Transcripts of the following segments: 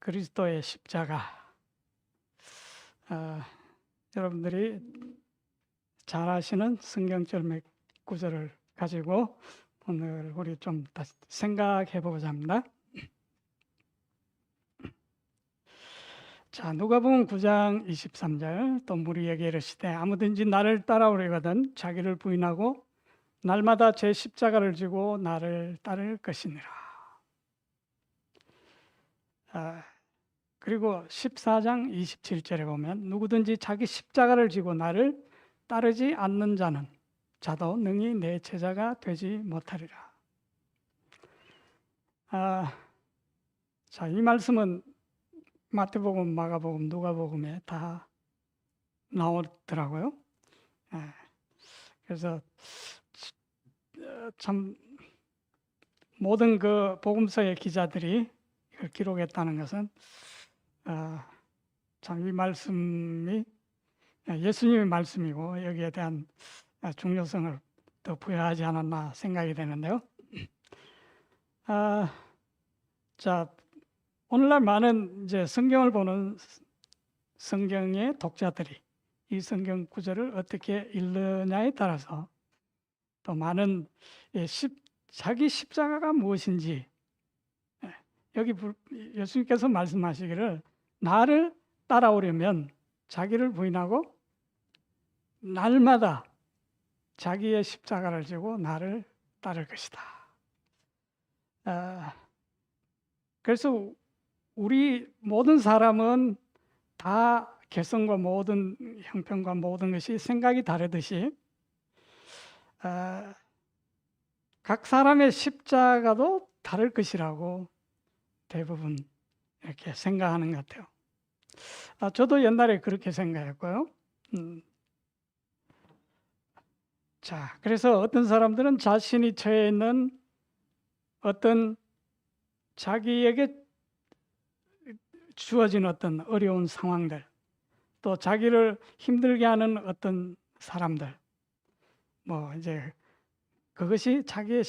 그리스도의 십자가. 여러분들이 잘 아시는 성경절 몇 구절을 가지고 오늘 우리 좀 다시 생각해 보고자 합니다. 자, 누가복음 9장 23절, 또 무리에게 이르시되 아무든지 나를 따라오려거든 자기를 부인하고 날마다 제 십자가를 지고 나를 따를 것이니라. 그리고 14장 27절에 보면 누구든지 자기 십자가를 지고 나를 따르지 않는 자도 능히 내 제자가 되지 못하리라. 자, 이 말씀은 마태복음, 마가복음, 누가복음에 다 나오더라고요. 그래서 참 모든 그 복음서의 기자들이 이걸 기록했다는 것은 참 이 말씀이 예수님의 말씀이고 여기에 대한 중요성을 더 부여하지 않았나 생각이 되는데요. 자, 오늘날 많은 이제 성경을 보는 성경의 독자들이 이 성경 구절을 어떻게 읽느냐에 따라서 또 많은 자기 십자가가 무엇인지, 여기 예수님께서 말씀하시기를 나를 따라오려면 자기를 부인하고 날마다 자기의 십자가를 지고 나를 따를 것이다. 그래서 우리 모든 사람은 다 개성과 모든 형편과 모든 것이 생각이 다르듯이 각 사람의 십자가도 다를 것이라고 대부분 이렇게 생각하는 것 같아요. 저도 옛날에 그렇게 생각했고요. 자, 그래서 어떤 사람들은 자신이 처해 있는 어떤 자기에게 주어진 어떤 어려운 상황들, 또 자기를 힘들게 하는 어떤 사람들, 뭐 이제 그것이 자기의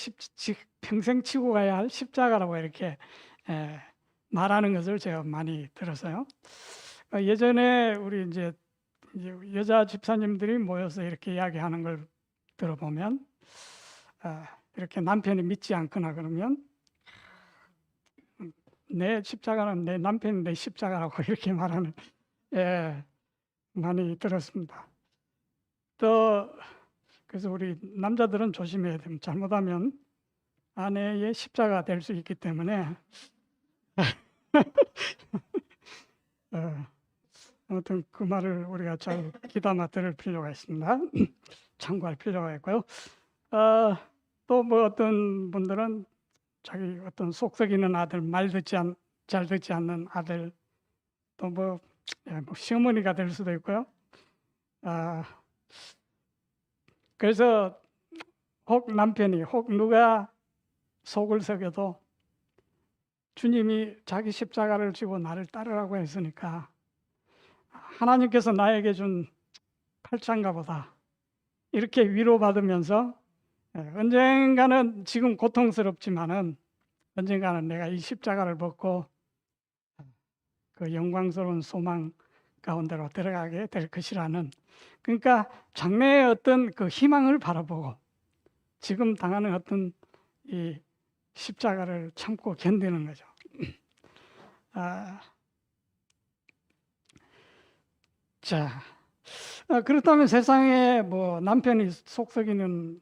평생 치고 가야 할 십자가라고 이렇게 말하는 것을 제가 많이 들었어요. 예전에 우리 이제 여자 집사님들이 모여서 이렇게 이야기하는 걸 들어보면 이렇게 남편이 믿지 않거나 그러면 내 십자가는 내 남편이 내 십자가라고 이렇게 말하는 많이 들었습니다. 또 그래서 우리 남자들은 조심해야 됩니다. 잘못하면 아내의 십자가 될 수 있기 때문에 아무튼 그 말을 우리가 잘 귀담아 들을 필요가 있습니다. 참고할 필요가 있고요. 또 뭐 어떤 분들은 자기 어떤 속 썩이는 아들, 잘 듣지 않는 아들, 또 뭐 시어머니가 될 수도 있고요. 그래서 혹 남편이 혹 누가 속을 썩여도 주님이 자기 십자가를 지고 나를 따르라고 했으니까 하나님께서 나에게 준 팔짱가 보다 이렇게 위로받으면서 언젠가는 지금 고통스럽지만은 언젠가는 내가 이 십자가를 벗고 그 영광스러운 소망 가운데로 들어가게 될 것이라는, 그러니까 장래의 어떤 그 희망을 바라보고 지금 당하는 어떤 이 십자가를 참고 견디는 거죠. 자, 그렇다면 세상에 뭐 남편이 속썩이는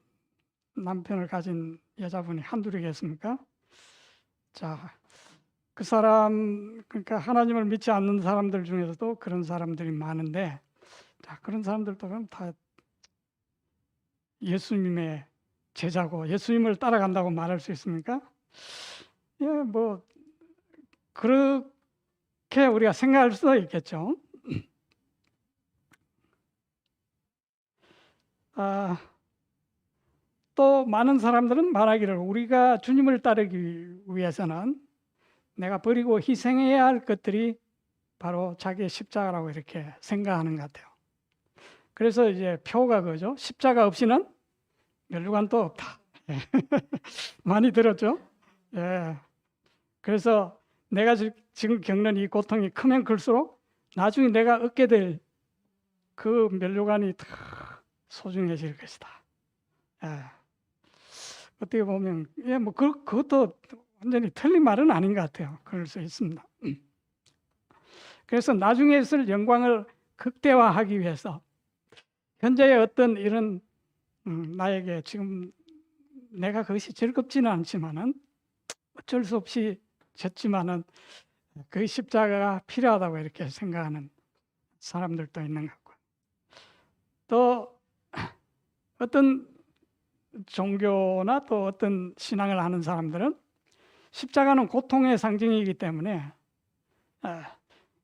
남편을 가진 여자분이 한둘이겠습니까? 자, 그 사람, 그러니까 하나님을 믿지 않는 사람들 중에서도 그런 사람들이 많은데, 자, 그런 사람들도 그럼 다 예수님의 제자고 예수님을 따라간다고 말할 수 있습니까? 예, 뭐 그렇게 우리가 생각할 수도 있겠죠. 또 많은 사람들은 말하기를 우리가 주님을 따르기 위해서는 내가 버리고 희생해야 할 것들이 바로 자기의 십자가라고 이렇게 생각하는 것 같아요. 그래서 이제 표가 그죠. 십자가 없이는 멸류관도 없다. 많이 들었죠. 예. 그래서 내가 지금 겪는 이 고통이 크면 클수록 나중에 내가 얻게 될 그 면류관이 더 소중해질 것이다. 예. 어떻게 보면 뭐 그것도 완전히 틀린 말은 아닌 것 같아요. 그럴 수 있습니다. 그래서 나중에 있을 영광을 극대화하기 위해서 현재의 어떤 이런 나에게 지금 내가 그것이 즐겁지는 않지만은 어쩔 수 없이 졌지만은 그 십자가가 필요하다고 이렇게 생각하는 사람들도 있는 것 같고, 또 어떤 종교나 또 어떤 신앙을 하는 사람들은 십자가는 고통의 상징이기 때문에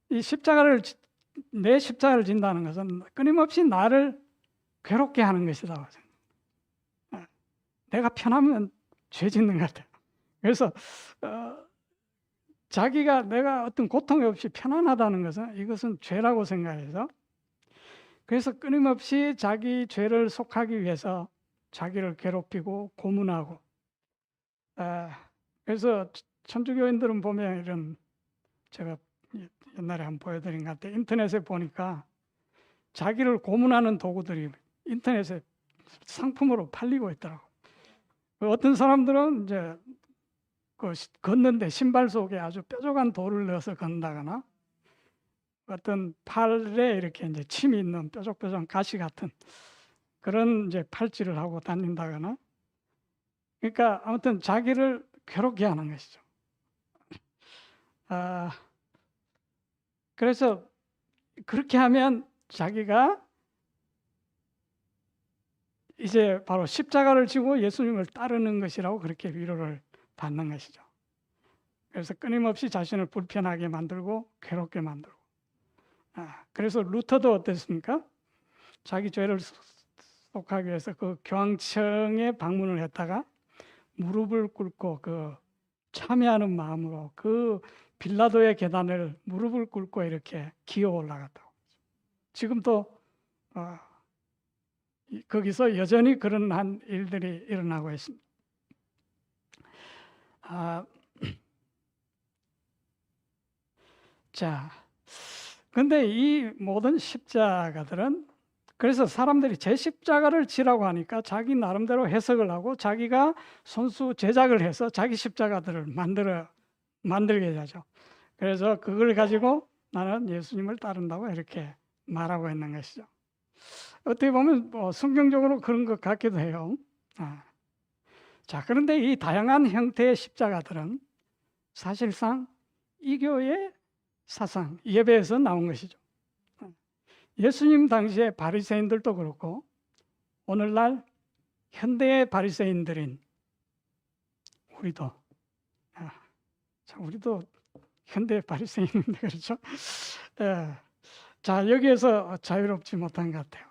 이 내 십자가를 진다는 것은 끊임없이 나를 괴롭게 하는 것이다. 내가 편하면 죄 짓는 것 같아요. 그래서 자기가 내가 어떤 고통이 없이 편안하다는 것은 이것은 죄라고 생각해서, 그래서 끊임없이 자기 죄를 속하기 위해서 자기를 괴롭히고 고문하고, 그래서 천주교인들은 보면 이런, 제가 옛날에 한번 보여드린 것 같아요. 인터넷에 보니까 자기를 고문하는 도구들이 인터넷에 상품으로 팔리고 있더라고. 어떤 사람들은 이제 걷는데 신발 속에 아주 뾰족한 돌을 넣어서 걷는다거나, 어떤 팔에 이렇게 이제 침이 있는 뾰족뾰족한 가시 같은 그런 이제 팔찌를 하고 다닌다거나, 그러니까 아무튼 자기를 괴롭게 하는 것이죠. 그래서 그렇게 하면 자기가 이제 바로 십자가를 지고 예수님을 따르는 것이라고 그렇게 위로를 받는 것이죠. 그래서 끊임없이 자신을 불편하게 만들고 괴롭게 만들고. 그래서 루터도 어땠습니까? 자기 죄를 속하기 위해서 그 교황청에 방문을 했다가 무릎을 꿇고 그 참여하는 마음으로 그 빌라도의 계단을 무릎을 꿇고 이렇게 기어 올라갔다고. 지금도 거기서 여전히 그런 한 일들이 일어나고 있습니다. 자, 근데 이 모든 십자가들은, 그래서 사람들이 제 십자가를 지라고 하니까 자기 나름대로 해석을 하고 자기가 손수 제작을 해서 자기 십자가들을 만들게 하죠. 그래서 그걸 가지고 나는 예수님을 따른다고 이렇게 말하고 있는 것이죠. 어떻게 보면 뭐 성경적으로 그런 것 같기도 해요. 자, 그런데 이 다양한 형태의 십자가들은 사실상 이교의 사상, 예배에서 나온 것이죠. 예수님 당시에 바리새인들도 그렇고 오늘날 현대의 바리새인들인 우리도, 우리도 현대 바리새인인데 그렇죠? 자, 여기에서 자유롭지 못한 것 같아요.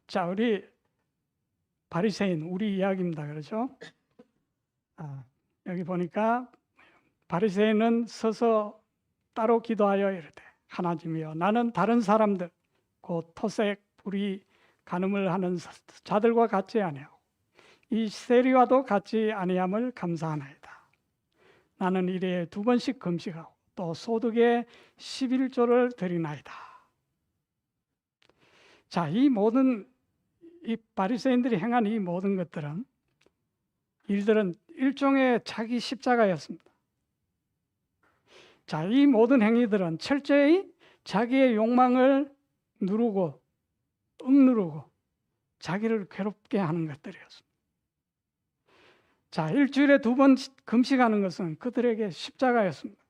자, 우리 바리새인, 우리 이야기입니다. 그렇죠? 여기 보니까 바리새인은 서서 따로 기도하여 이르되, 하나님이여, 나는 다른 사람들 곧 토색, 불의, 간음을 하는 자들과 같지 아니하고 이 세리와도 같지 아니함을 감사하나이다. 나는 일에 2번씩 금식하고 또 소득의 11조를 드리나이다. 자, 이 모든 이 바리새인들이 행한 이 모든 일들은 일종의 자기 십자가였습니다. 자, 이 모든 행위들은 철저히 자기의 욕망을 누르고 억누르고 자기를 괴롭게 하는 것들이었습니다. 자, 일주일에 2번 금식하는 것은 그들에게 십자가였습니다.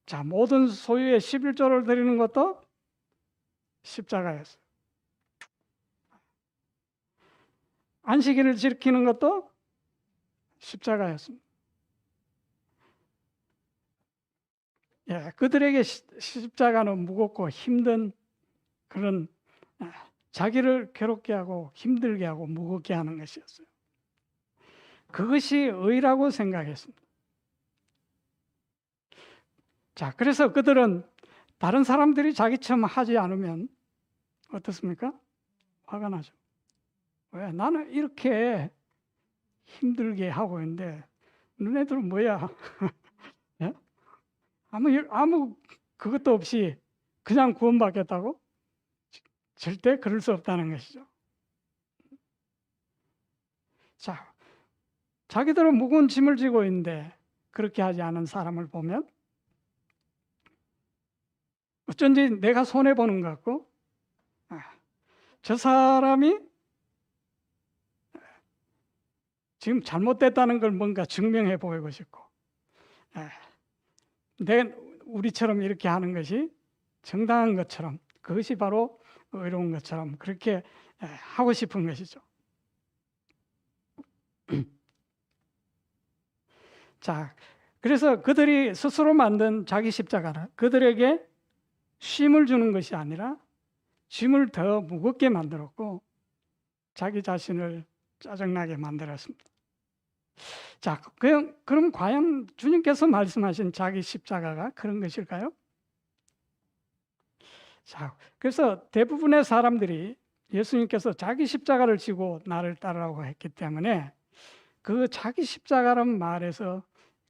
자, 모든 소유의 11조를 드리는 것도 십자가였어요. 안식일을 지키는 것도 십자가였습니다. 그들에게 십자가는 무겁고 힘든 그런 자기를 괴롭게 하고 힘들게 하고 무겁게 하는 것이었어요. 그것이 의라고 생각했습니다. 자, 그래서 그들은 다른 사람들이 자기처럼 하지 않으면 어떻습니까? 화가 나죠. 왜? 나는 이렇게 힘들게 하고 있는데 너네들은 뭐야? 예? 아무 그것도 없이 그냥 구원받겠다고? 절대 그럴 수 없다는 것이죠. 자, 자기들은 무거운 짐을 지고 있는데 그렇게 하지 않은 사람을 보면 어쩐지 내가 손해보는 것 같고, 저 사람이 지금 잘못됐다는 걸 뭔가 증명해 보이고 싶고, 우리처럼 이렇게 하는 것이 정당한 것처럼, 그것이 바로 의로운 것처럼 그렇게 하고 싶은 것이죠. 자, 그래서 그들이 스스로 만든 자기 십자가는 그들에게 쉼을 주는 것이 아니라 짐을 더 무겁게 만들었고 자기 자신을 짜증나게 만들었습니다. 자, 그럼 과연 주님께서 말씀하신 자기 십자가가 그런 것일까요? 자, 그래서 대부분의 사람들이 예수님께서 자기 십자가를 지고 나를 따르라고 했기 때문에 그 자기 십자가란 말에서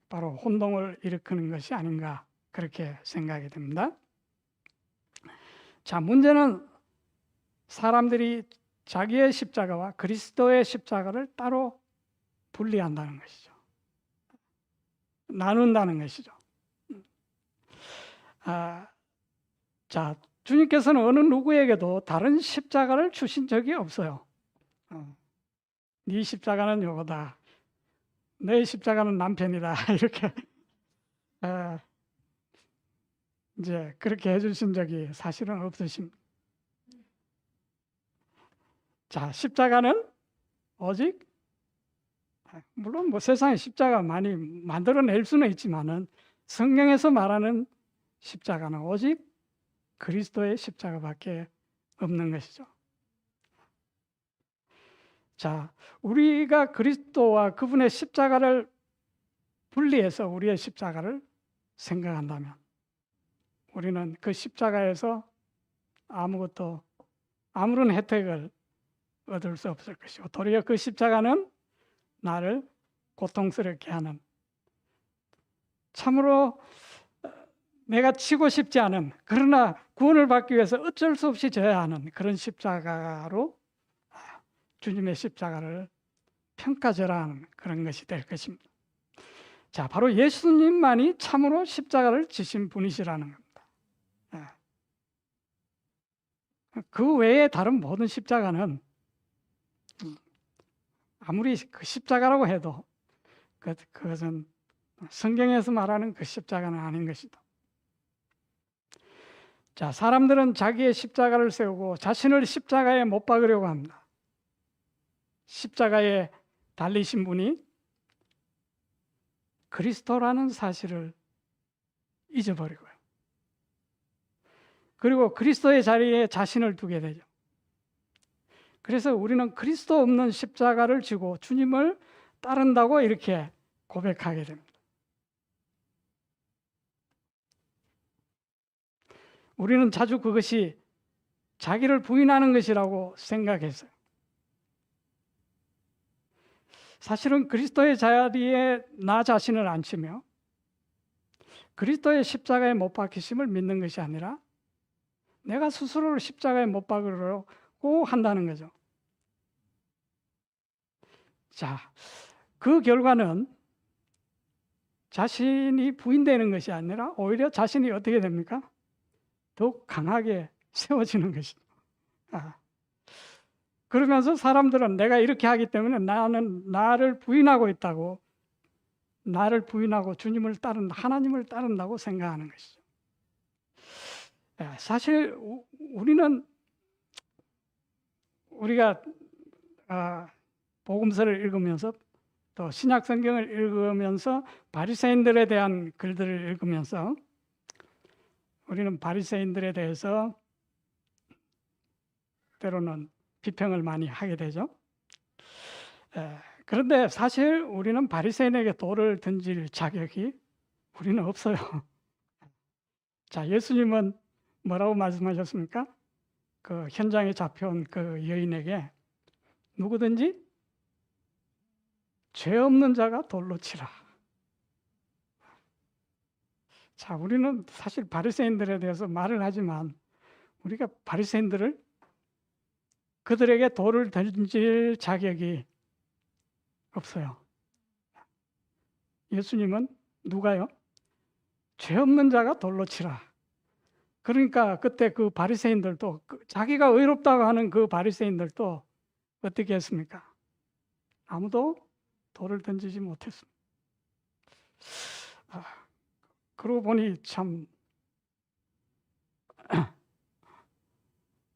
바로 혼동을 일으키는 것이 아닌가 그렇게 생각이 됩니다. 자, 문제는 사람들이 자기의 십자가와 그리스도의 십자가를 따로 분리한다는 것이죠. 나눈다는 것이죠. 자, 주님께서는 어느 누구에게도 다른 십자가를 주신 적이 없어요. 네 십자가는 요거다. 내 십자가는 남편이다. 이렇게 이제 그렇게 해주신 적이 사실은 없으십니다. 자, 십자가는 오직 물론 뭐 세상에 십자가 많이 만들어낼 수는 있지만은 성경에서 말하는 십자가는 오직 그리스도의 십자가밖에 없는 것이죠. 자, 우리가 그리스도와 그분의 십자가를 분리해서 우리의 십자가를 생각한다면 우리는 그 십자가에서 아무런 혜택을 얻을 수 없을 것이고 도리어 그 십자가는 나를 고통스럽게 하는 참으로 내가 치고 싶지 않은 그러나 구원을 받기 위해서 어쩔 수 없이 져야 하는 그런 십자가로 주님의 십자가를 평가절하하는 그런 것이 될 것입니다. 자, 바로 예수님만이 참으로 십자가를 지신 분이시라는 겁니다. 그 외에 다른 모든 십자가는 아무리 그 십자가라고 해도 그것은 성경에서 말하는 그 십자가는 아닌 것이다. 자, 사람들은 자기의 십자가를 세우고 자신을 십자가에 못 박으려고 합니다. 십자가에 달리신 분이 그리스도라는 사실을 잊어버리고요. 그리고 그리스도의 자리에 자신을 두게 되죠. 그래서 우리는 그리스도 없는 십자가를 지고 주님을 따른다고 이렇게 고백하게 됩니다. 우리는 자주 그것이 자기를 부인하는 것이라고 생각했어요. 사실은 그리스도의 자리에 나 자신을 앉히며 그리스도의 십자가에 못 박히심을 믿는 것이 아니라 내가 스스로를 십자가에 못 박으려고 한다는 거죠. 자, 그 결과는 자신이 부인되는 것이 아니라 오히려 자신이 어떻게 됩니까? 더욱 강하게 세워지는 것이죠. 그러면서 사람들은 내가 이렇게 하기 때문에 나는 나를 부인하고 있다고, 나를 부인하고 주님을 하나님을 따른다고 생각하는 것이죠. 사실 우리가 복음서를 읽으면서 또 신약 성경을 읽으면서 바리새인들에 대한 글들을 읽으면서 우리는 바리새인들에 대해서 때로는 비평을 많이 하게 되죠. 그런데 사실 우리는 바리새인에게 돌을 던질 자격이 우리는 없어요. 자, 예수님은 뭐라고 말씀하셨습니까? 그 현장에 잡혀온 그 여인에게 누구든지 죄 없는 자가 돌로 치라. 자, 우리는 사실 바리새인들에 대해서 말을 하지만 우리가 바리새인들을 그들에게 돌을 던질 자격이 없어요. 예수님은 누가요? 죄 없는 자가 돌로 치라. 그러니까 그때 그 바리새인들도 자기가 의롭다고 하는 그 바리새인들도 어떻게 했습니까? 아무도 돌을 던지지 못했습니다. 그러고 보니 참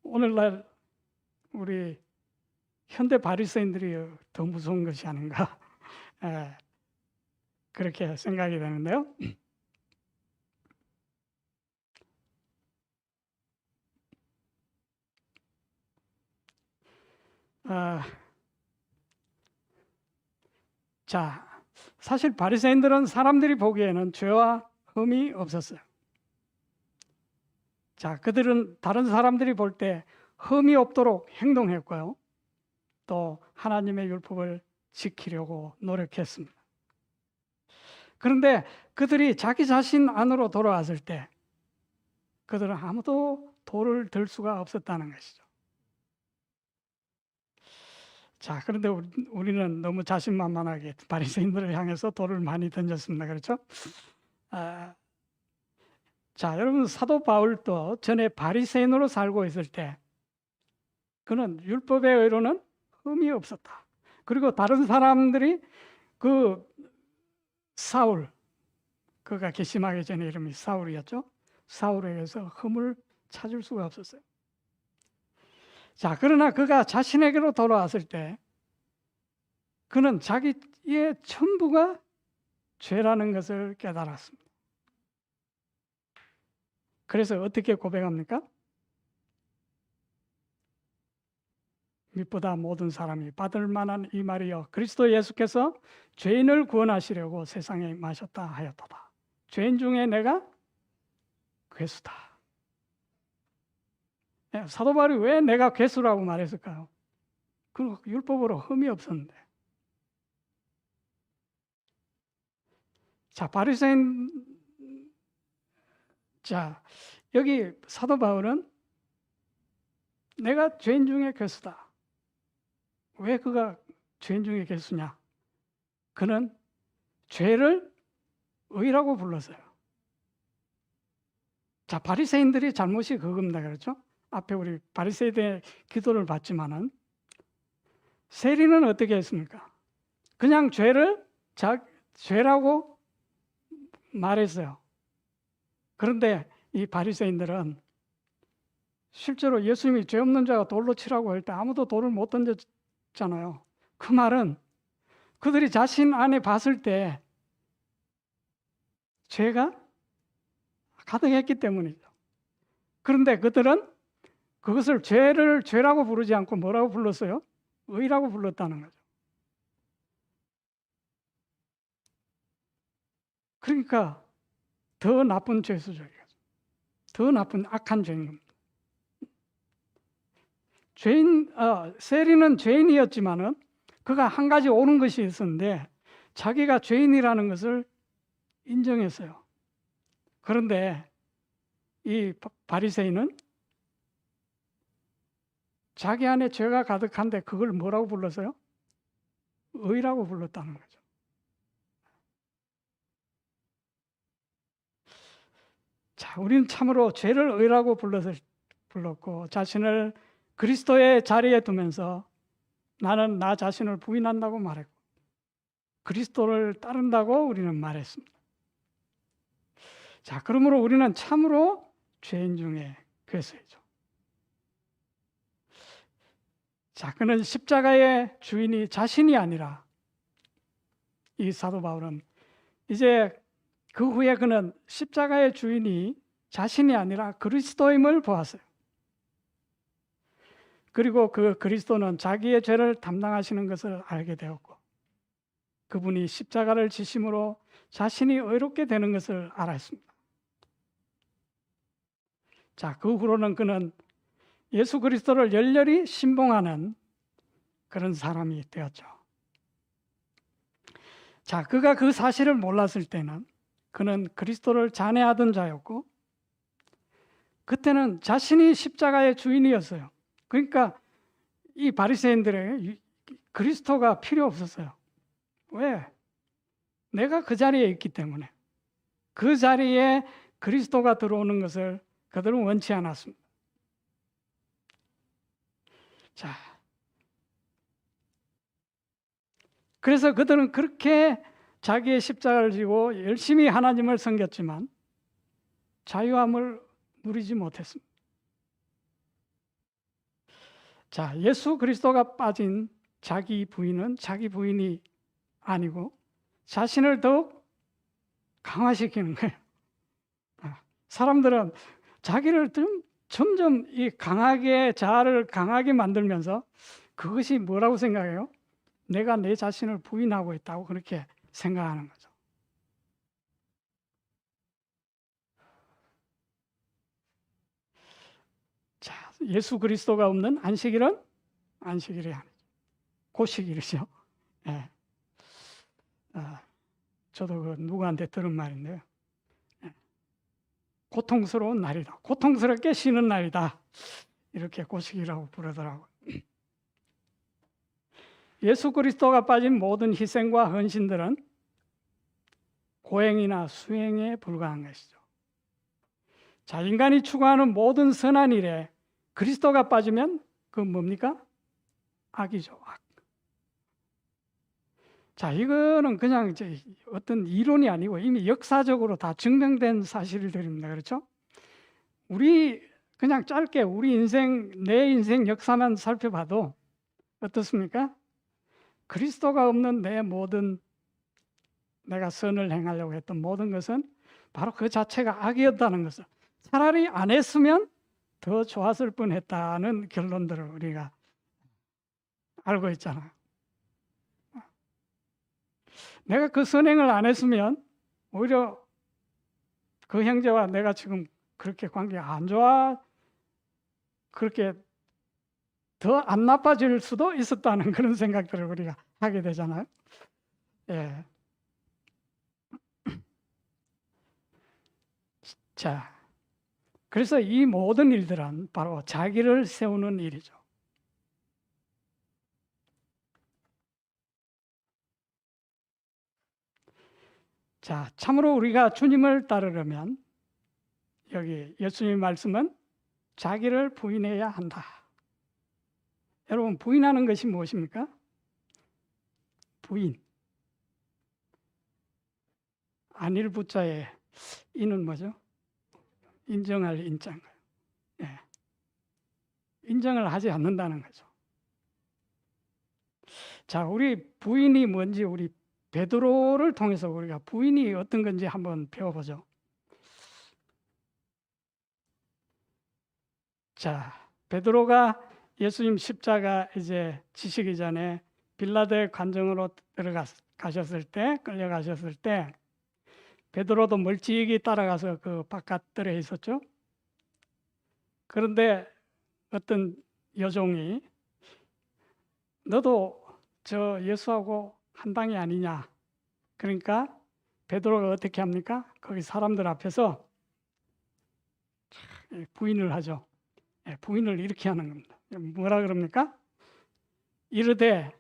오늘날 우리 현대 바리새인들이 더 무서운 것이 아닌가 그렇게 생각이 되는데요. 자, 사실 바리새인들은 사람들이 보기에는 죄와 흠이 없었어요. 자, 그들은 다른 사람들이 볼 때 흠이 없도록 행동했고요. 또 하나님의 율법을 지키려고 노력했습니다. 그런데 그들이 자기 자신 안으로 돌아왔을 때 그들은 아무도 돌을 들 수가 없었다는 것이죠. 자, 그런데 우리는 너무 자신만만하게 바리새인들을 향해서 돌을 많이 던졌습니다. 그렇죠? 자, 여러분 사도 바울도 전에 바리새인으로 살고 있을 때 그는 율법의 의로는 흠이 없었다. 그리고 다른 사람들이 그 사울, 그가 괘씸하기 전에 이름이 사울이었죠. 사울에게서 흠을 찾을 수가 없었어요. 자, 그러나 그가 자신에게로 돌아왔을 때 그는 자기의 전부가 죄라는 것을 깨달았습니다. 그래서 어떻게 고백합니까? 밑보다 모든 사람이 받을 만한 이 말이여 그리스도 예수께서 죄인을 구원하시려고 세상에 임하셨다 하였도다. 죄인 중에 내가 괴수다. 사도 바울이 왜 내가 괴수라고 말했을까요? 그 율법으로 흠이 없었는데. 자, 바리새인, 자, 여기 사도 바울은 내가 죄인 중에 괴수다. 왜 그가 죄인 중에 괴수냐? 그는 죄를 의라고 불렀어요. 자, 바리새인들이 잘못이 그겁니다. 그렇죠? 앞에 우리 바리새인의 기도를 봤지만은 세리는 어떻게 했습니까? 그냥 죄라고 말했어요. 그런데 이 바리새인들은 실제로 예수님이 죄 없는 자가 돌로 치라고 할 때 아무도 돌을 못 던졌잖아요. 그 말은 그들이 자신 안에 봤을 때 죄가 가득했기 때문이죠. 그런데 그들은 그것을 죄라고 부르지 않고 뭐라고 불렀어요? 의라고 불렀다는 거죠. 그러니까 더 나쁜 죄수죠. 더 나쁜 악한 죄인 겁니다. 세리는 죄인이었지만은 그가 한 가지 옳은 것이 있었는데 자기가 죄인이라는 것을 인정했어요. 그런데 이 바리새인은 자기 안에 죄가 가득한데 그걸 뭐라고 불렀어요? 의라고 불렀다는 거죠. 자, 우리는 참으로 죄를 의라고 불렀고 자신을 그리스도의 자리에 두면서 나는 나 자신을 부인한다고 말했고 그리스도를 따른다고 우리는 말했습니다. 자, 그러므로 우리는 참으로 죄인 중에 괴수이죠. 자, 그는 십자가의 주인이 자신이 아니라 이 사도 바울은 이제 그 후에 그는 십자가의 주인이 자신이 아니라 그리스도임을 보았어요. 그리고 그 그리스도는 자기의 죄를 담당하시는 것을 알게 되었고 그분이 십자가를 지심으로 자신이 의롭게 되는 것을 알았습니다. 자, 그 후로는 그는 예수 그리스도를 열렬히 신봉하는 그런 사람이 되었죠. 자, 그가 그 사실을 몰랐을 때는 그는 그리스도를 잔해하던 자였고, 그때는 자신이 십자가의 주인이었어요. 그러니까 이 바리새인들에게 그리스도가 필요 없었어요. 왜? 내가 그 자리에 있기 때문에. 그 자리에 그리스도가 들어오는 것을 그들은 원치 않았습니다. 자, 그래서 그들은 그렇게 자기의 십자가를 지고 열심히 하나님을 섬겼지만 자유함을 누리지 못했습니다. 자, 예수 그리스도가 빠진 자기 부인은 자기 부인이 아니고 자신을 더욱 강화시키는 거예요. 사람들은 자기를 점점 이 강하게, 자아를 강하게 만들면서 그것이 뭐라고 생각해요? 내가 내 자신을 부인하고 있다고 그렇게 생각하는 거죠. 자, 예수 그리스도가 없는 안식일은 안식일이 아니죠. 고식일이죠. 예. 저도 그 누구한테 들은 말인데요. 예. 고통스러운 날이다. 고통스럽게 쉬는 날이다. 이렇게 고식이라고 부르더라고요. 예수 그리스도가 빠진 모든 희생과 헌신들은 고행이나 수행에 불과한 것이죠. 자, 인간이 추구하는 모든 선한 일에 그리스도가 빠지면 그건 뭡니까? 악이죠. 악. 자, 이거는 그냥 이제 어떤 이론이 아니고 이미 역사적으로 다 증명된 사실들입니다. 그렇죠? 우리 그냥 짧게 우리 인생, 내 인생 역사만 살펴봐도 어떻습니까? 그리스도가 없는 내 모든 내가 선을 행하려고 했던 모든 것은 바로 그 자체가 악이었다는 것을 차라리 안 했으면 더 좋았을 뻔했다는 결론들을 우리가 알고 있잖아요. 내가 그 선행을 안 했으면 오히려 그 형제와 내가 지금 그렇게 관계가 안 좋아, 그렇게 더 안 나빠질 수도 있었다는 그런 생각들을 우리가 하게 되잖아요. 예. 자, 그래서 이 모든 일들은 바로 자기를 세우는 일이죠. 자, 참으로 우리가 주님을 따르려면 여기 예수님 말씀은 자기를 부인해야 한다. 여러분, 부인하는 것이 무엇입니까? 부인. 안일 부자의 이는 뭐죠? 인정할 인자인 거예요. 예. 인정을 하지 않는다는 거죠. 자, 우리 부인이 뭔지 우리 베드로를 통해서 우리가 부인이 어떤 건지 한번 배워보죠. 자, 베드로가 예수님 십자가 이제 지시기 전에 빌라도의 관정으로 들어가셨을 때, 끌려가셨을 때 베드로도 멀찍이 따라가서 그 바깥들에 있었죠. 그런데 어떤 여종이 너도 저 예수하고 한 당이 아니냐. 그러니까 베드로가 어떻게 합니까? 거기 사람들 앞에서 부인을 하죠. 부인을 이렇게 하는 겁니다. 뭐라 그럽니까? 이르되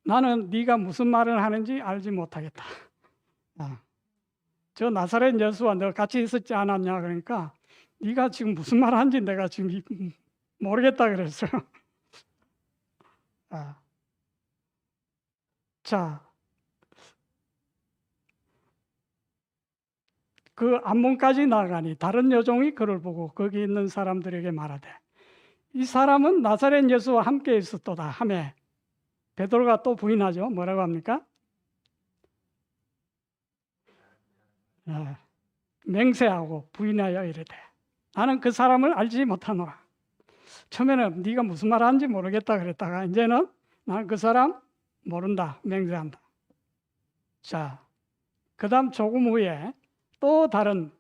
나는 네가 무슨 말을 하는지 알지 못하겠다. 저 나사렛 예수와 너 같이 있었지 않았냐. 그러니까 네가 지금 무슨 말 하는지 내가 지금 모르겠다 그랬어요. 자, 그 안문까지 나가니 다른 여종이 그를 보고 거기 있는 사람들에게 말하되 이 사람은 나사렛 예수와 함께 있었도다 하매 베드로가 또 부인하죠. 뭐라고 합니까? 맹세하고 부인하여 이르되 나는 그 사람을 알지 못하노라. 처음에는 네가 무슨 말 하는지 모르겠다 그랬다가 이제는 나는 그 사람 모른다 맹세한다. 자, 그 다음 조금 후에 또 다른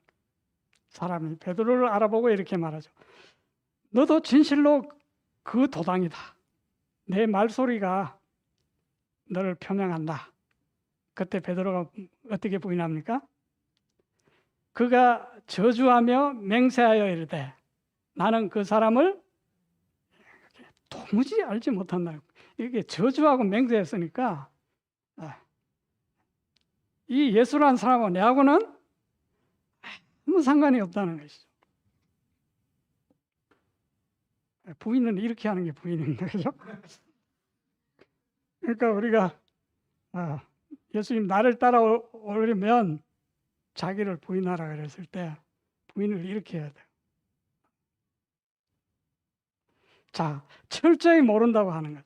사람이 베드로를 알아보고 이렇게 말하죠. 너도 진실로 그 도당이다. 내 말소리가 너를 표명한다. 그때 베드로가 어떻게 부인합니까? 그가 저주하며 맹세하여 이르되 나는 그 사람을 도무지 알지 못한다. 이게 저주하고 맹세했으니까 이 예수라는 사람은 내하고는 아무 상관이 없다는 것이죠. 부인은 이렇게 하는 게 부인입니다. 그죠? 그러니까 우리가 예수님 나를 따라오려면 자기를 부인하라 그랬을 때 부인을 이렇게 해야 돼요. 자, 철저히 모른다고 하는 거죠.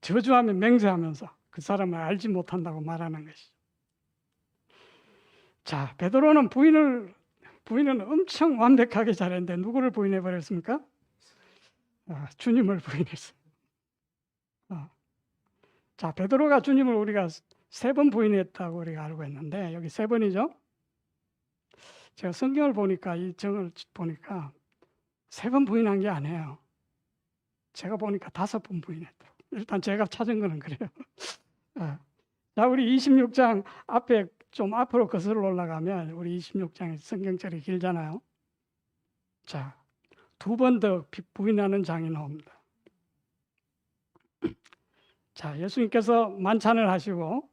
저주하며 맹세하면서 그 사람을 알지 못한다고 말하는 것이죠. 자, 베드로는 부인은 엄청 완벽하게 잘했는데 누구를 부인해 버렸습니까? 주님을 부인했어요. 자, 베드로가 주님을 우리가 3번 부인했다고 우리가 알고 있는데 여기 3번이죠. 제가 성경을 보니까 이 정을 보니까 3번 부인한 게 아니에요. 제가 보니까 5번 부인했더라고요. 일단 제가 찾은 거는 그래요. 자, 우리 26장 앞에 좀 앞으로 거슬러 올라가면 우리 26장에 성경절이 길잖아요. 자, 2번 더 부인하는 장이 나옵니다. 자, 예수님께서 만찬을 하시고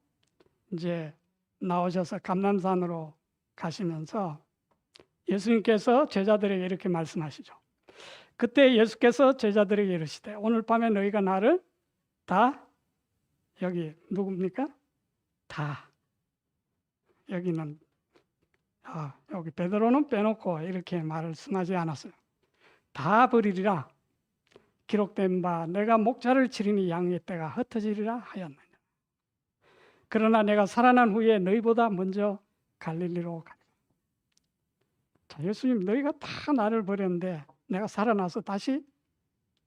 이제 나오셔서 감람산으로 가시면서 예수님께서 제자들에게 이렇게 말씀하시죠. 그때 예수께서 제자들에게 이르시되 오늘 밤에 너희가 나를 다 여기 누굽니까? 다 여기는 여기 베드로는 빼놓고 이렇게 말씀하지 않았어요. 다 버리리라. 기록된 바 내가 목자를 치리니 양의 떼가 흩어지리라 하였느냐. 그러나 내가 살아난 후에 너희보다 먼저 갈릴리로 가리라. 자, 예수님 너희가 다 나를 버렸는데 내가 살아나서 다시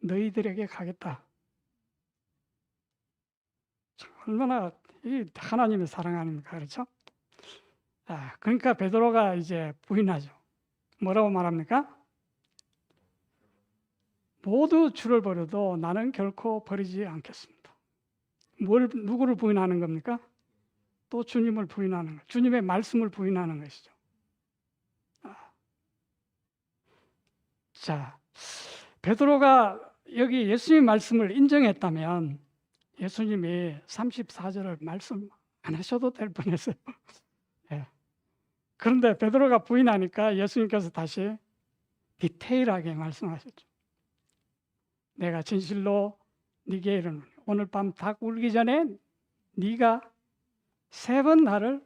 너희들에게 가겠다. 얼마나 이 하나님의 사랑 아닙니까? 그렇죠? 그러니까 베드로가 이제 부인하죠. 뭐라고 말합니까? 모두 주를 버려도 나는 결코 버리지 않겠습니다. 누구를 부인하는 겁니까? 또 주님을 부인하는 것, 주님의 말씀을 부인하는 것이죠. 자, 베드로가 여기 예수님 말씀을 인정했다면 예수님이 34절을 말씀 안 하셔도 될 뻔했어요. 네. 그런데 베드로가 부인하니까 예수님께서 다시 디테일하게 말씀하셨죠. 내가 진실로 네게 이르노니 오늘 밤 닭 울기 전에 네가 3번 나를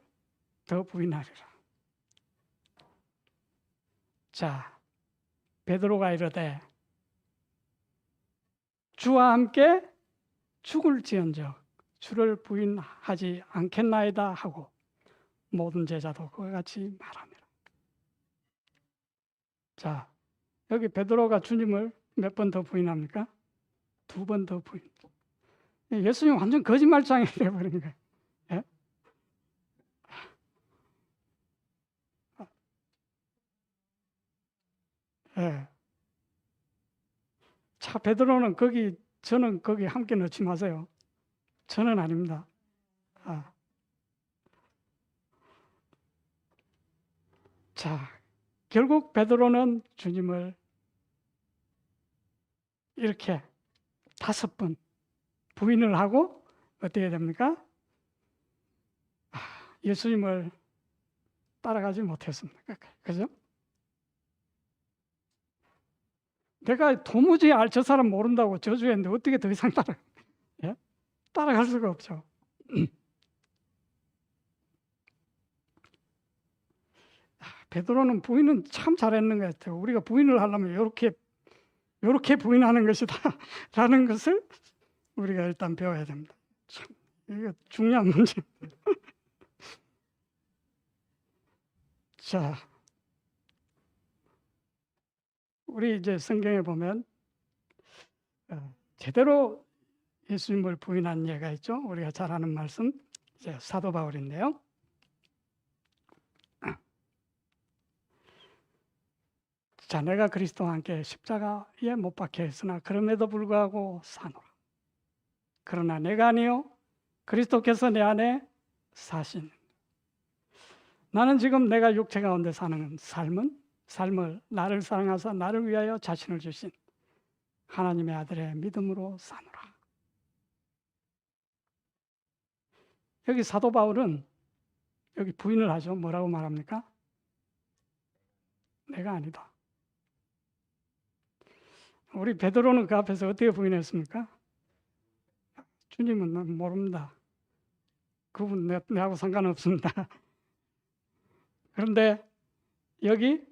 더 부인하리라. 자, 베드로가 이르되 주와 함께 죽을지언정 주를 부인하지 않겠나이다 하고 모든 제자도 그와 같이 말하니라. 자, 여기 베드로가 주님을 몇 번 더 부인합니까? 2번 더 부인. 예수님 완전 거짓말장이 되어버린 거예요. 예? 예. 자, 베드로는 저는 거기 함께 넣지 마세요. 저는 아닙니다. 자, 결국 베드로는 주님을 이렇게 5번 부인을 하고 어떻게 됩니까? 예수님을 따라가지 못했습니다. 그죠? 내가 도무지 저 사람 모른다고 저주했는데 어떻게 더 이상 예? 따라갈 수가 없죠. 베드로는 부인은 참 잘했는 것 같아요. 우리가 부인을 하려면 이렇게 부인하는 것이다 라는 것을 우리가 일단 배워야 됩니다. 참, 이거 중요한 문제입니다. 자, 우리 이제 성경에 보면 제대로 예수님을 부인한 예가 있죠. 우리가 잘 아는 말씀, 이제 사도 바울인데요. 자, 내가 그리스도와 함께 십자가에 못 박혀 있으나 그럼에도 불구하고 사노라. 그러나 내가 아니요 그리스도께서 내 안에 사신. 나는 지금 내가 육체 가운데 사는 삶을 나를 사랑하사 나를 위하여 자신을 주신 하나님의 아들의 믿음으로 사노라. 여기 사도 바울은 여기 부인을 하죠. 뭐라고 말합니까? 내가 아니다. 우리 베드로는 그 앞에서 어떻게 부인했습니까? 주님은 모릅니다. 그분 내하고 상관없습니다. 그런데 여기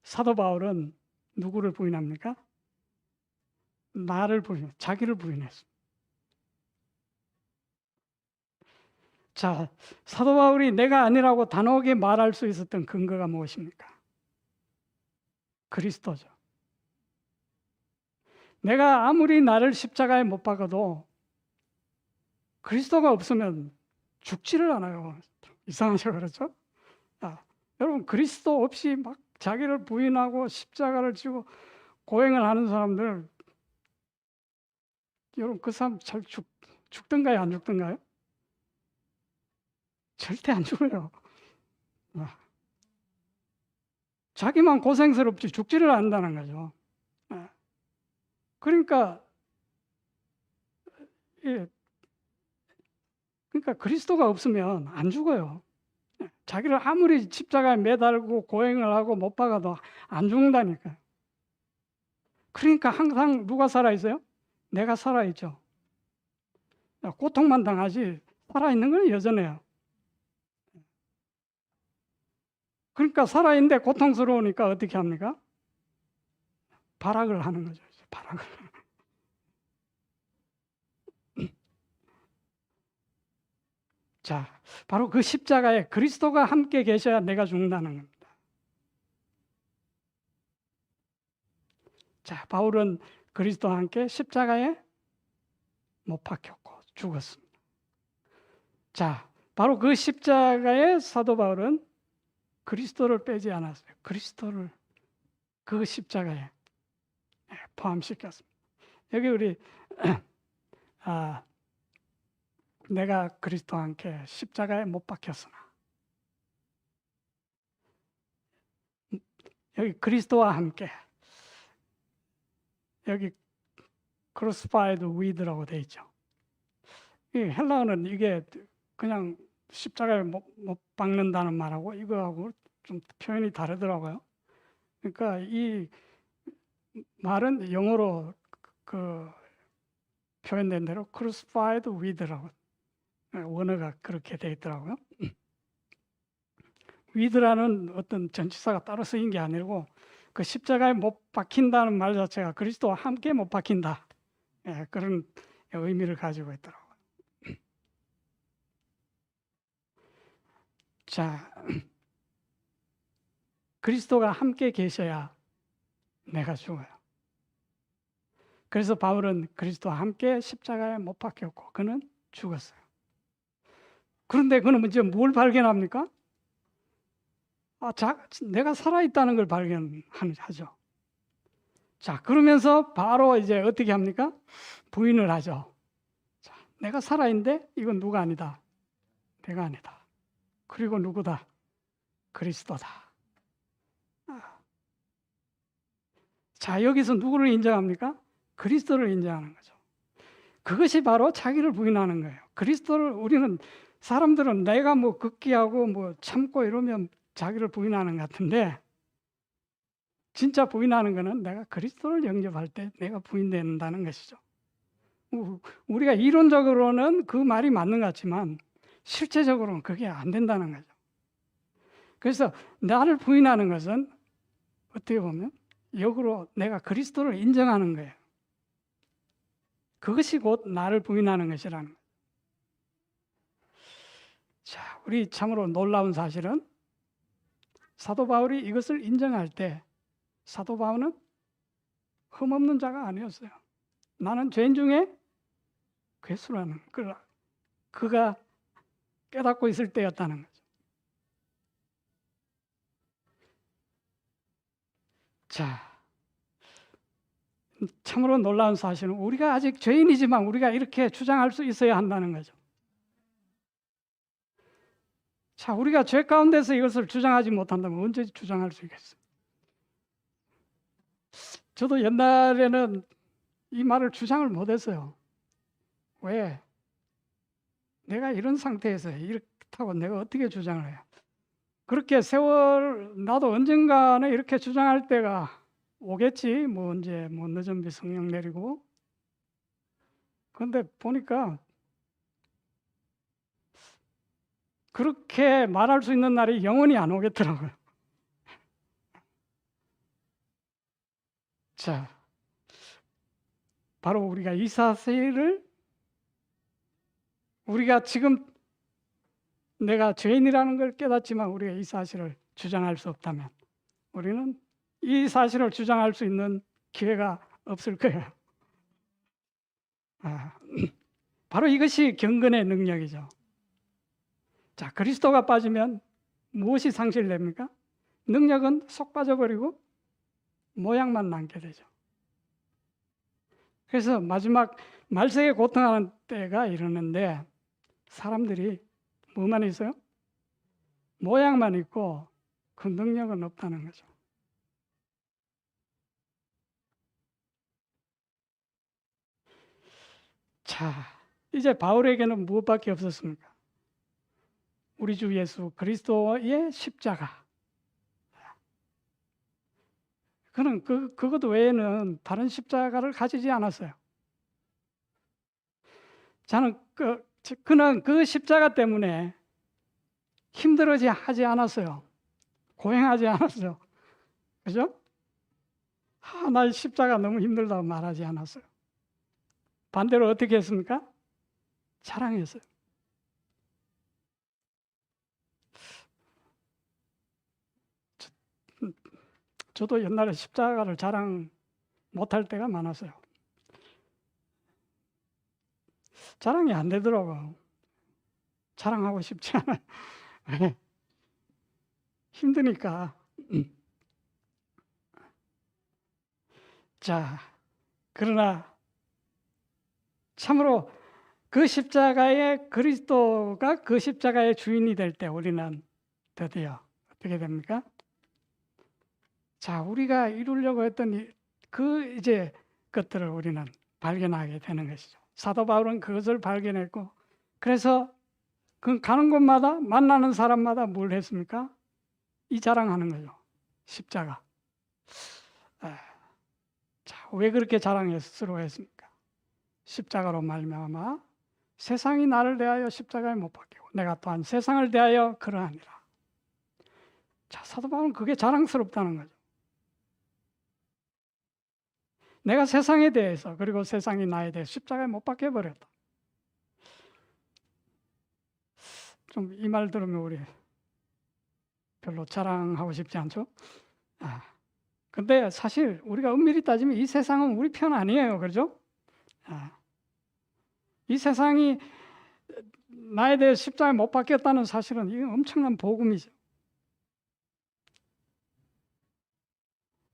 사도 바울은 누구를 부인합니까? 자기를 부인했습니다. 자, 사도 바울이 내가 아니라고 단호하게 말할 수 있었던 근거가 무엇입니까? 그리스도죠. 내가 아무리 나를 십자가에 못 박아도 그리스도가 없으면 죽지를 않아요. 이상하죠, 그렇죠? 여러분, 그리스도 없이 막 자기를 부인하고 십자가를 지고 고행을 하는 사람들, 여러분 그 사람 잘 죽던가요, 안 죽던가요? 절대 안 죽어요. 자기만 고생스럽지 죽지를 않는다는 거죠. 그러니까 그리스도가 없으면 안 죽어요. 자기를 아무리 십자가에 매달고 고행을 하고 못 박아도 안 죽는다니까. 그러니까 항상 누가 살아있어요? 내가 살아있죠. 고통만 당하지 살아있는 건 여전해요. 그러니까 살아있는데 고통스러우니까 어떻게 합니까? 발악을 하는 거죠. 발악을. 자, 바로 그 십자가에 그리스도가 함께 계셔야 내가 죽는다는 겁니다. 자, 바울은 그리스도와 함께 십자가에 못 박혔고 죽었습니다. 자, 바로 그 십자가에 사도 바울은 그리스도를 빼지 않았어요. 그리스도를 그 십자가에 포함시켰습니다. 여기 우리 내가 그리스도와 함께 십자가에 못 박혔으나, 여기 그리스도와 함께, 여기 crucified with라고 되어 있죠. 이 헬라어는 이게 그냥 십자가에 못 박는다는 말하고 이거하고 좀 표현이 다르더라고요. 그러니까 이 말은 영어로 그 표현된 대로 crucified with라고 원어가 그렇게 되어 있더라고요. with라는 어떤 전치사가 따로 쓰인 게 아니고 그 십자가에 못 박힌다는 말 자체가 그리스도와 함께 못 박힌다. 그런 의미를 가지고 있더라고요. 자, 그리스도가 함께 계셔야 내가 죽어요. 그래서 바울은 그리스도와 함께 십자가에 못 박혔고 그는 죽었어요. 그런데 그는 이제 뭘 발견합니까? 내가 살아있다는 걸 발견하죠. 자, 그러면서 바로 이제 어떻게 합니까? 부인을 하죠. 자, 내가 살아있는데 이건 누가 아니다. 내가 아니다. 그리고 누구다? 그리스도다. 자, 여기서 누구를 인정합니까? 그리스도를 인정하는 거죠. 그것이 바로 자기를 부인하는 거예요. 그리스도를 사람들은 내가 뭐 극기하고 뭐 참고 이러면 자기를 부인하는 것 같은데, 진짜 부인하는 것은 내가 그리스도를 영접할 때 내가 부인된다는 것이죠. 우리가 이론적으로는 그 말이 맞는 것 같지만 실제적으로는 그게 안 된다는 거죠. 그래서 나를 부인하는 것은 어떻게 보면 역으로 내가 그리스도를 인정하는 거예요. 그것이 곧 나를 부인하는 것이라는 거예요. 자, 우리 참으로 놀라운 사실은 사도 바울이 이것을 인정할 때 사도 바울은 흠없는 자가 아니었어요. 나는 죄인 중에 괴수라는 그가 깨닫고 있을 때였다는 거죠. 자, 참으로 놀라운 사실은 우리가 아직 죄인이지만 우리가 이렇게 주장할 수 있어야 한다는 거죠. 자, 우리가 죄 가운데서 이것을 주장하지 못한다면 언제 주장할 수 있겠어요? 저도 옛날에는 이 말을 주장을 못했어요. 왜? 내가 이런 상태에서 이렇다고 내가 어떻게 주장을 해요? 그렇게 나도 언젠가는 이렇게 주장할 때가 오겠지. 뭐 언제 늦은 비 성령 내리고. 그런데 보니까 그렇게 말할 수 있는 날이 영원히 안 오겠더라고요. 자, 바로 우리가 이 사실을 우리가 지금 내가 죄인이라는 걸 깨닫지만 우리가 이 사실을 주장할 수 없다면 우리는 이 사실을 주장할 수 있는 기회가 없을 거예요. 바로 이것이 경건의 능력이죠. 자, 그리스도가 빠지면 무엇이 상실됩니까? 능력은 쏙 빠져버리고 모양만 남게 되죠. 그래서 마지막 말세에 고통하는 때가 이르는데 사람들이 뭐만 있어요? 모양만 있고 그 능력은 없다는 거죠. 자, 이제 바울에게는 무엇밖에 없었습니까? 우리 주 예수 그리스도의 십자가. 그는 그것 외에는 다른 십자가를 가지지 않았어요. 그는 그 십자가 때문에 힘들어하지 않았어요. 고행하지 않았어요. 그죠? 나 십자가 너무 힘들다고 말하지 않았어요. 반대로 어떻게 했습니까? 자랑했어요. 저도 옛날에 십자가를 자랑 못할 때가 많았어요. 자랑이 안 되더라고요. 자랑하고 싶지 않아요. 힘드니까. 자, 그러나 참으로 그 십자가의 그리스도가 그 십자가의 주인이 될 때 우리는 드디어 어떻게 됩니까? 자, 우리가 이루려고 했던 이제 것들을 우리는 발견하게 되는 것이죠. 사도 바울은 그것을 발견했고, 그래서 그 가는 곳마다 만나는 사람마다 뭘 했습니까? 이 자랑하는 거죠. 십자가. 자, 왜 그렇게 자랑스러워 했습니까? 십자가로 말미암아 세상이 나를 대하여 십자가에 못 박히고 내가 또한 세상을 대하여 그러하니라. 자, 사도 바울은 그게 자랑스럽다는 거죠. 내가 세상에 대해서 그리고 세상이 나에 대해 십자가에 못 박혀 버렸다. 좀 이 말 들으면 우리 별로 자랑하고 싶지 않죠? 근데 사실 우리가 엄밀히 따지면 이 세상은 우리 편 아니에요. 그렇죠? 이 세상이 나에 대해 십자가에 못 박혔다는 사실은 이건 엄청난 복음이죠.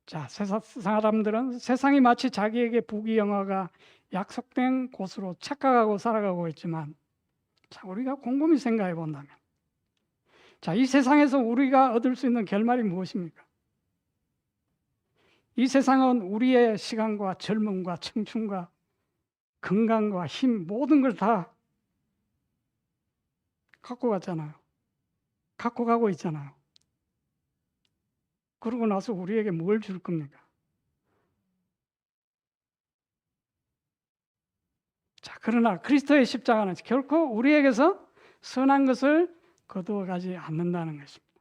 자, 사람들은 세상이 마치 자기에게 부귀영화가 약속된 곳으로 착각하고 살아가고 있지만, 자, 우리가 곰곰이 생각해 본다면, 자, 이 세상에서 우리가 얻을 수 있는 결말이 무엇입니까? 이 세상은 우리의 시간과 젊음과 청춘과 건강과 힘 모든 걸 다 갖고 갔잖아요. 갖고 가고 있잖아요. 그러고 나서 우리에게 뭘 줄 겁니까? 자, 그러나 그리스도의 십자가는 결코 우리에게서 선한 것을 거두어 가지 않는다는 것입니다.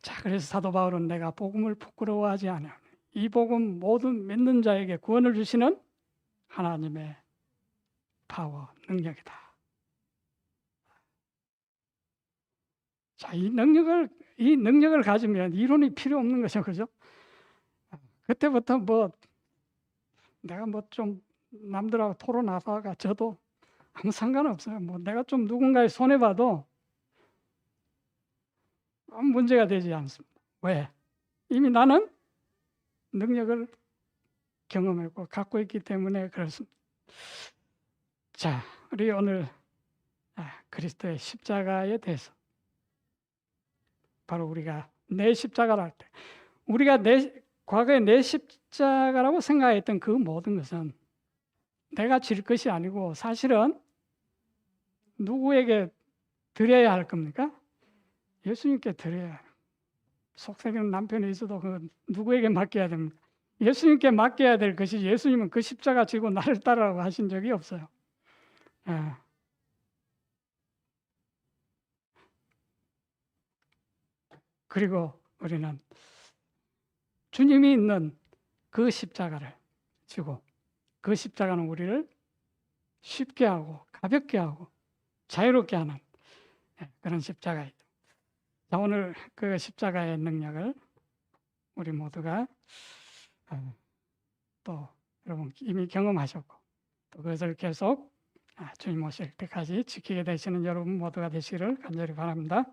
자, 그래서 사도 바울은 내가 복음을 부끄러워하지 않아. 이 복음 모든 믿는 자에게 구원을 주시는 하나님의 파워, 능력이다. 자, 이 능력을 가지면 이론이 필요 없는 거죠. 그죠? 그때부터 내가 좀 남들하고 토론하다가 저도 아무 상관없어요. 내가 좀 누군가의 손해봐도 아무 문제가 되지 않습니다. 왜? 이미 나는 능력을 경험했고 갖고 있기 때문에 그렇습니다. 자, 우리 오늘 그리스도의 십자가에 대해서 바로 우리가 내 십자가를 할 때 우리가 과거에 내 십자가라고 생각했던 그 모든 것은 내가 질 것이 아니고 사실은 누구에게 드려야 할 겁니까? 예수님께 드려야 해요. 속썩이는 남편이 있어도 그 누구에게 맡겨야 됩니까? 예수님께 맡겨야 될 것이 예수님은 그 십자가 지고 나를 따르라고 하신 적이 없어요. 예. 그리고 우리는 주님이 있는 그 십자가를 지고 그 십자가는 우리를 쉽게 하고 가볍게 하고 자유롭게 하는 그런 십자가이죠. 자, 오늘 그 십자가의 능력을 우리 모두가 또 여러분 이미 경험하셨고 또 그것을 계속 주님 오실 때까지 지키게 되시는 여러분 모두가 되시기를 간절히 바랍니다.